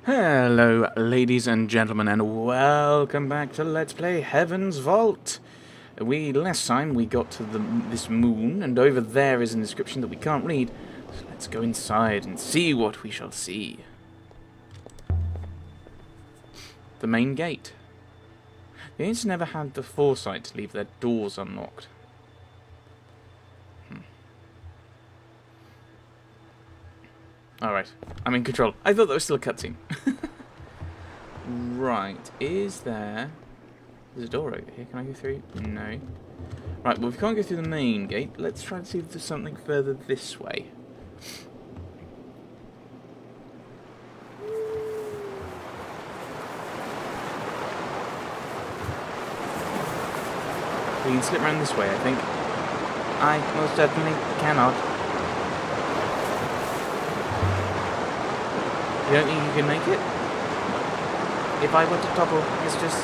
Hello, ladies and gentlemen, and welcome back to Let's Play Heaven's Vault. Last time we got to this moon, and over there is an inscription that we can't read. So let's go inside and see what we shall see. The main gate. The Ancients never had the foresight to leave their doors unlocked. Alright, I'm in control. I thought that was still a cutscene. Right, is there... There's a door over here. Can I go through? No. Right, well, if we can't go through the main gate, let's try and see if there's something further this way. We can slip around this way, I think. I most certainly cannot. You don't think you can make it? If I were to topple, mistress,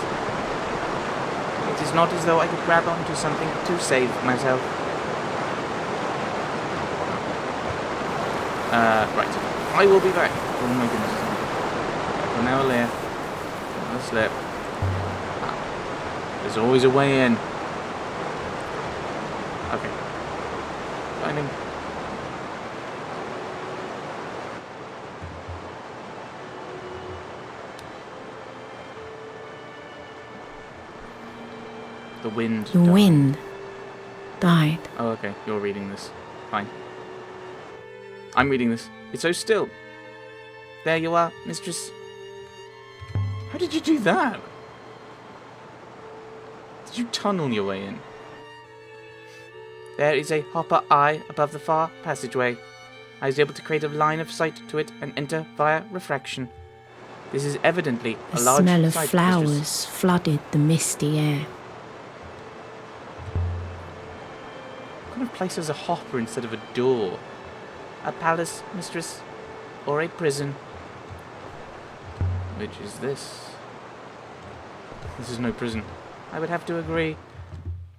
it is not as though I could grab onto something to save myself. Right. I will be back. Oh my goodness. For now, lair. Another slip. There's always a way in. Okay. Finding. The wind. The wind died. Oh, okay. You're reading this. Fine. I'm reading this. It's so still. There you are, mistress. How did you do that? Did you tunnel your way in? There is a hopper eye above the far passageway. I was able to create a line of sight to it and enter via refraction. This is evidently a The large smell of site, flowers mistress. flooded the misty air. What kind of place has a hopper instead of a door? A palace, mistress, or a prison? Which is this? This is no prison. I would have to agree.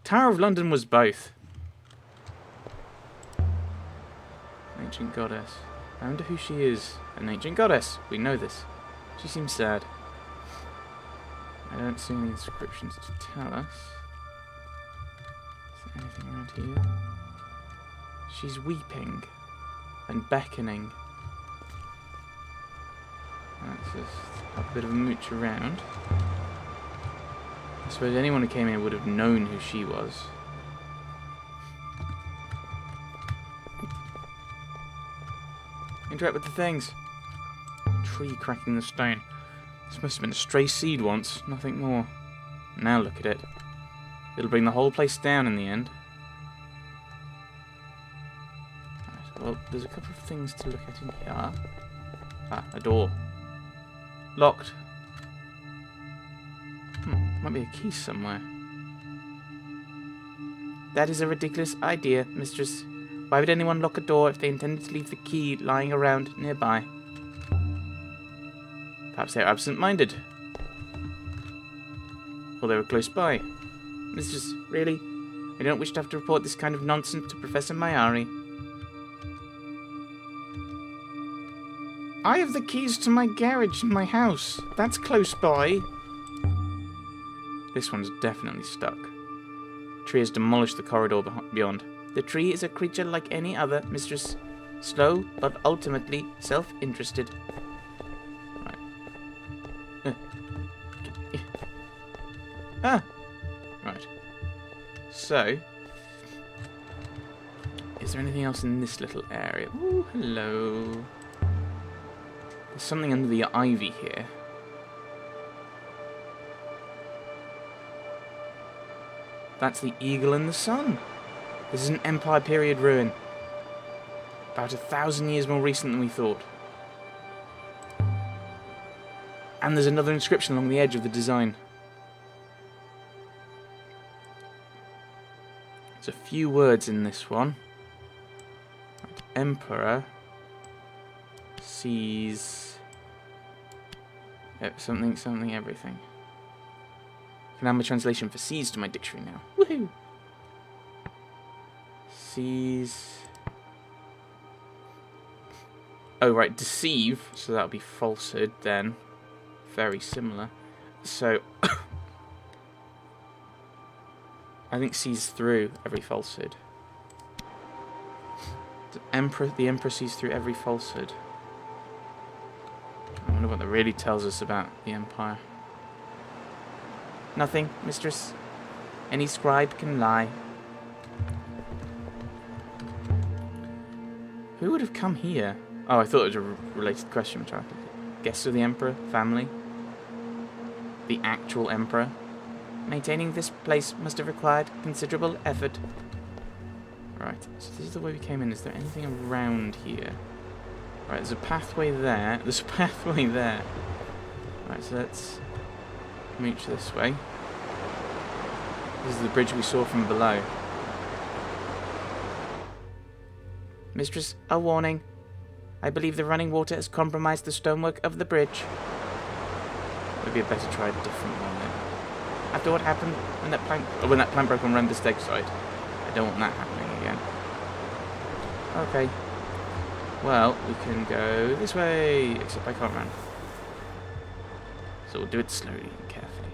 Tower of London was both. Ancient goddess. I wonder who she is. An ancient goddess. We know this. She seems sad. I don't see any inscriptions to tell us. Is there anything around here? She's weeping and beckoning. Let's just have a bit of a mooch around. I suppose anyone who came here would have known who she was. Interact with the things. Tree cracking the stone. This must have been a stray seed once, nothing more. Now look at it. It'll bring the whole place down in the end. Right, well, there's a couple of things to look at in here. Ah, a door. Locked. Might be a key somewhere. That is a ridiculous idea, mistress. Why would anyone lock a door if they intended to leave the key lying around nearby? Perhaps they are absent-minded. Or they were close by. Mistress, really? I don't wish to have to report this kind of nonsense to Professor Mayari. I have the keys to my garage in my house. That's close by. This one's definitely stuck. The tree has demolished the corridor beyond. The tree is a creature like any other, mistress. Slow, but ultimately self-interested. Right. Ah! Right. So, is there anything else in this little area? Ooh, hello. There's something under the ivy here. That's the Eagle and the Sun. This is an Empire period ruin. About 1,000 years more recent than we thought. And there's another inscription along the edge of the design. There's a few words in this one. Emperor sees something everything. I can add my translation for sees to my dictionary now. Woohoo! Sees Oh, right, deceive. So that would be falsehood then. Very similar. So, I think sees through every falsehood. The Emperor sees through every falsehood. I wonder what that really tells us about the Empire. Nothing, mistress. Any scribe can lie. Who would have come here? Oh, I thought it was a related question, which I could guess. Of the Emperor family? The actual Emperor? Maintaining this place must have required considerable effort. Right, so this is the way we came in. Is there anything around here? Right, there's a pathway there. There's a pathway there. Right, so let's mooch this way. This is the bridge we saw from below. Mistress, a warning. I believe the running water has compromised the stonework of the bridge. Maybe I'd better try a different one then. After what happened when that plank broke on Rembers Steg side, I don't want that happening again. Okay. Well, we can go this way, except I can't run. So we'll do it slowly and carefully.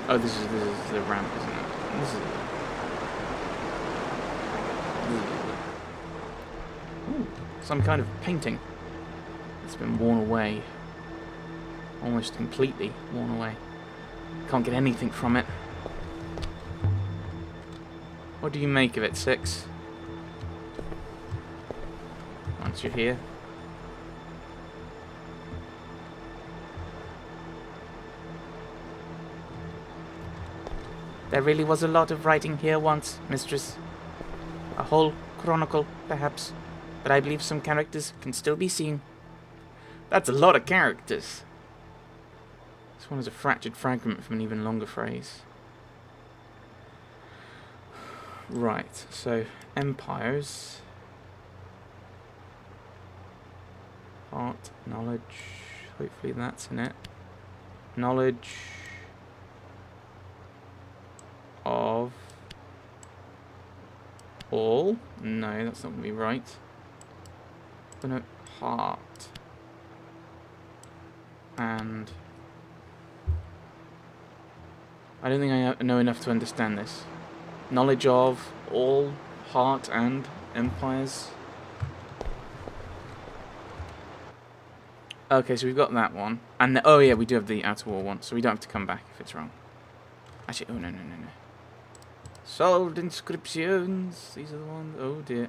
Oh, this is the ramp, isn't it? This is. Ooh, some kind of painting. It's been worn away. Almost completely worn away. Can't get anything from it. What do you make of it, Six? Once you're here. There really was a lot of writing here once, mistress. A whole chronicle, perhaps. But I believe some characters can still be seen. That's a lot of characters. This one is a fractured fragment from an even longer phrase. Right, so empires. Art, knowledge. Hopefully that's in it. Knowledge of all. No, that's not going to be right. But no, heart. And I don't think I know enough to understand this. Knowledge of all, heart, and empires. Okay, so we've got that one. And oh yeah, we do have the outer wall one, so we don't have to come back if it's wrong. Actually, oh no. Solved inscriptions. These are the ones. Oh dear.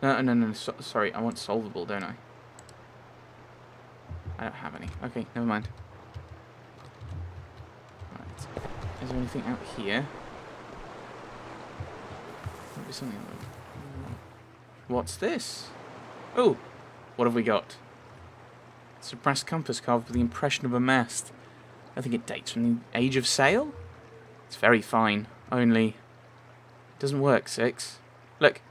No. Sorry, I want solvable, don't I? I don't have any. Okay, never mind. Right. Is there anything out here? Might be something. What's this? Oh, what have we got? It's a brass compass carved with the impression of a mast. I think it dates from the age of sail. It's very fine. Only it doesn't work. Six. Look,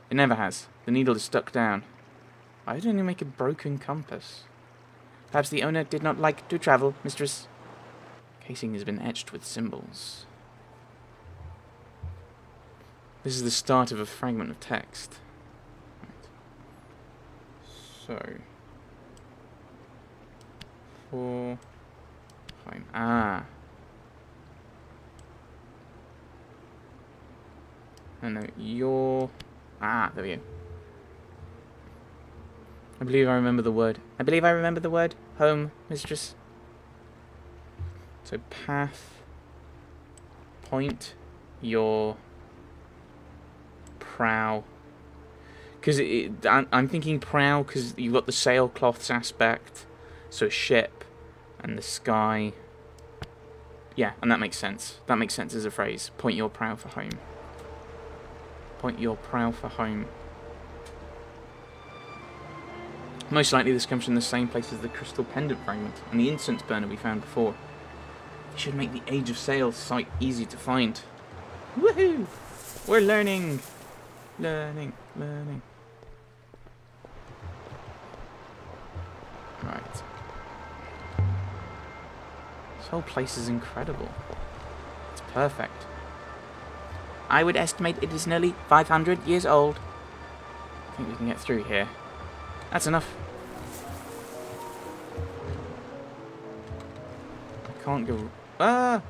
it never has. The needle is stuck down. Why didn't you make a broken compass? Perhaps the owner did not like to travel, mistress. Casing has been etched with symbols. This is the start of a fragment of text. Right. So, for home. Ah. No, your. Ah, there we go. I believe I remember the word. I believe I remember the word. Home, mistress. So path. Point your prow. Because I'm thinking prow because you've got the sailcloths aspect. So ship and the sky. Yeah, and that makes sense. That makes sense as a phrase. Point your prow for home. Point your prow for home. Most likely this comes from the same place as the crystal pendant fragment and the incense burner we found before. It should make the Age of Sail site easy to find. Woohoo! We're learning! Learning. Right. This whole place is incredible. It's perfect. I would estimate it is nearly 500 years old. I think we can get through here. That's enough. I can't go... Ah!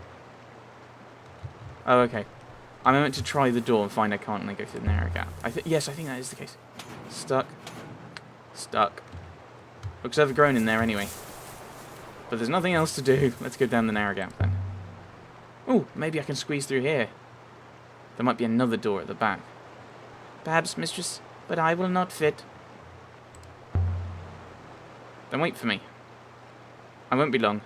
Oh, okay. I'm meant to try the door and find I can't and I go through the narrow gap. Yes, I think that is the case. Stuck. Stuck. Looks overgrown in there anyway. But there's nothing else to do. Let's go down the narrow gap then. Oh, maybe I can squeeze through here. There might be another door at the back. Perhaps, mistress, but I will not fit. Then wait for me. I won't be long.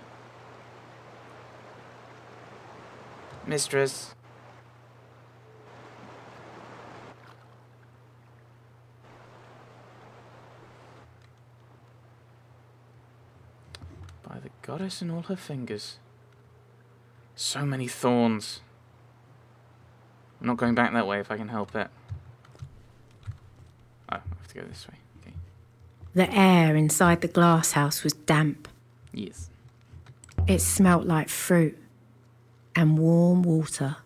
Mistress. By the goddess and all her fingers. So many thorns. I'm not going back that way if I can help it. Oh, I have to go this way. Okay. The air inside the glass house was damp. Yes. It smelt like fruit and warm water.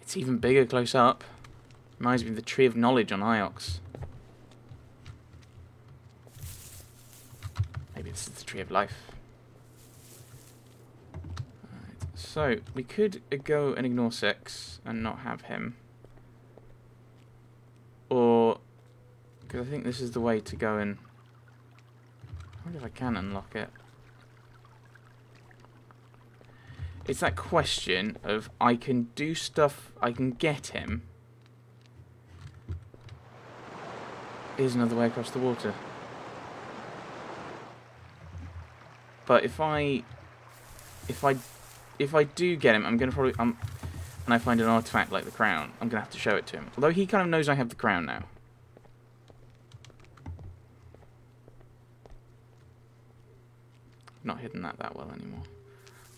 It's even bigger close up. Reminds me of the Tree of Knowledge on Iox. Maybe this is the Tree of Life. Right. So, we could go and ignore Six and not have him. Or, because I think this is the way to go and... I wonder if I can unlock it. It's that question of I can do stuff, I can get him. Here's another way across the water. But if I do get him, I'm gonna probably and I find an artifact like the crown, I'm gonna have to show it to him. Although he kind of knows I have the crown now. Not hidden that well anymore.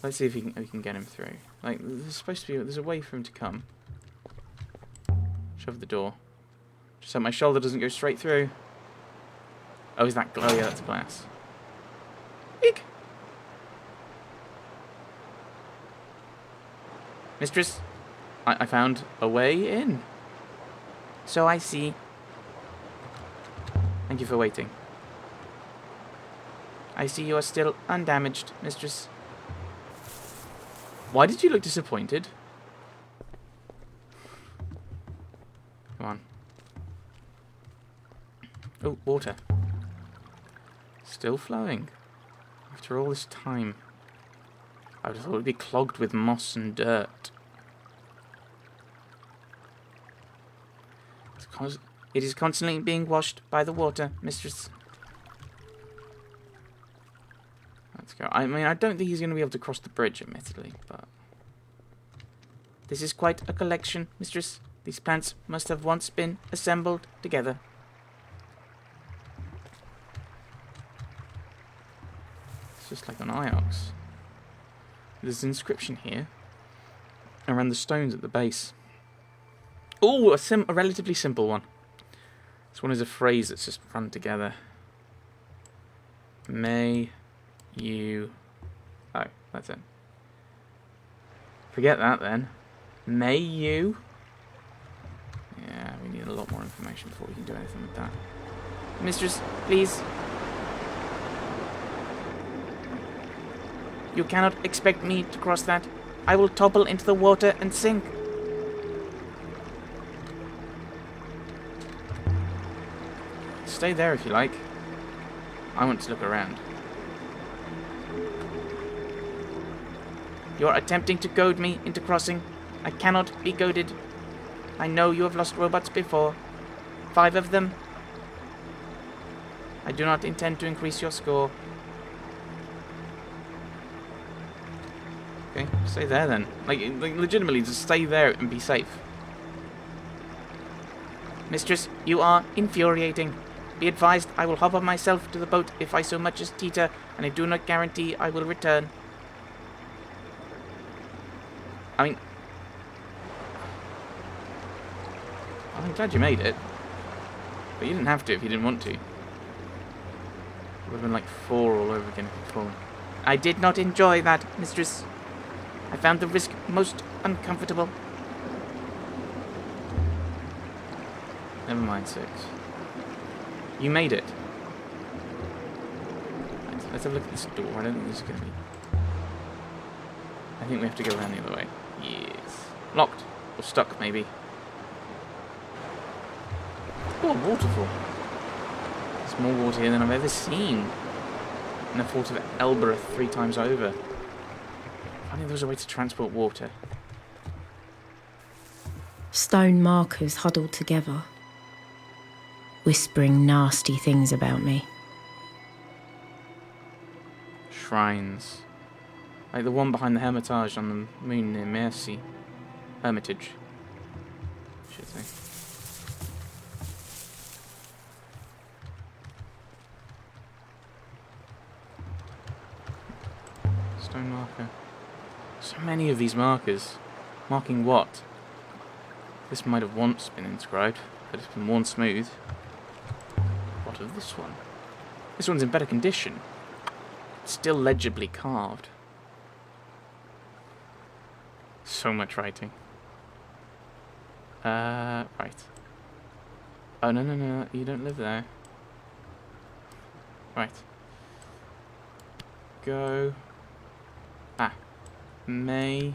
Let's see if we can get him through. Like, there's a way for him to come. Shove the door. Just so my shoulder doesn't go straight through. Oh, is that... Oh, yeah, that's glass. Eek! Mistress, I found a way in. So I see. Thank you for waiting. I see you are still undamaged, mistress. Why did you look disappointed? Come on. Oh, water. Still flowing. After all this time. I would have thought it would be clogged with moss and dirt. It is constantly being washed by the water, mistress. Let's go. I mean, I don't think he's going to be able to cross the bridge, admittedly, but... This is quite a collection, mistress. These plants must have once been assembled together. It's just like an Iox. There's an inscription here around the stones at the base. Oh, a relatively simple one. This one is a phrase that's just run together. May you... Oh, that's it. Forget that then. May you... Yeah, we need a lot more information before we can do anything with that. Mistress, please. You cannot expect me to cross that. I will topple into the water and sink. Stay there if you like. I want to look around. You are attempting to goad me into crossing. I cannot be goaded. I know you have lost robots before. 5 of them. I do not intend to increase your score. Okay, stay there then. Like legitimately, just stay there and be safe. Mistress, you are infuriating. Be advised, I will hop on myself to the boat if I so much as teeter, and I do not guarantee I will return. I mean... I'm glad you made it. But you didn't have to if you didn't want to. It would have been like 4 all over again if you'd fallen. I did not enjoy that, mistress. I found the risk most uncomfortable. Never mind, 6. You made it. Right, let's have a look at this door. I don't think this is going to be... I think we have to go around the other way. Yes. Locked. Or stuck, maybe. Oh, a waterfall. There's more water here than I've ever seen. And I've thought of Elbereth 3 times over. If only there was a way to transport water. Stone markers huddled together, whispering nasty things about me. Shrines. Like the one behind the Hermitage on the moon near Mercy. Hermitage. Should say. Stone marker. So many of these markers. Marking what? This might have once been inscribed, but it's been worn smooth. What of this one? This one's in better condition. It's still legibly carved. So much writing. Right. Oh, no, you don't live there. Right. Go. May.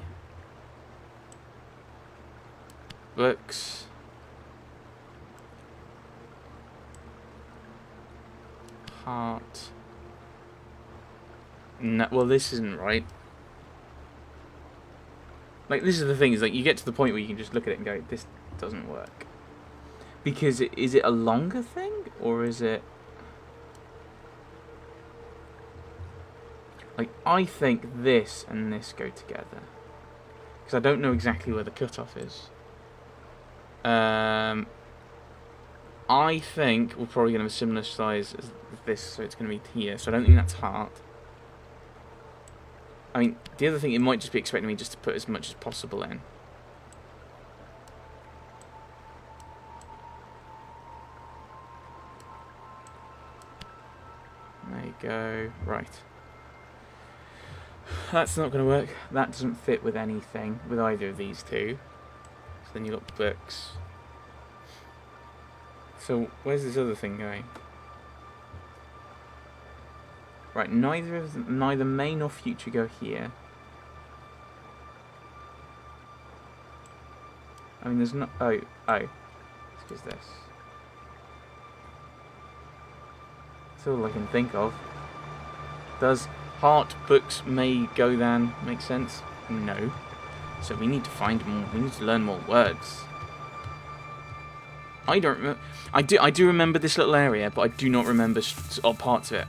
Books. Heart. No, well, this isn't right. Like, this is the thing, is like, you get to the point where you can just look at it and go, this doesn't work. Because, is it a longer thing? Or is it... Like, I think this and this go together. Because I don't know exactly where the cutoff is. I think we're probably going to have a similar size as this, so it's going to be here. So I don't think that's heart. I mean, the other thing, it might just be expecting me just to put as much as possible in. There you go. Right. That's not going to work. That doesn't fit with anything, with either of these two. So then you've got books. So, where's this other thing going? Right, neither may nor future go here. I mean, there's not... Oh. Excuse this. That's all I can think of. Does heart, books, may, go than make sense? No. So we need to find more. We need to learn more words. I don't remember. I do remember this little area, but I do not remember parts of it.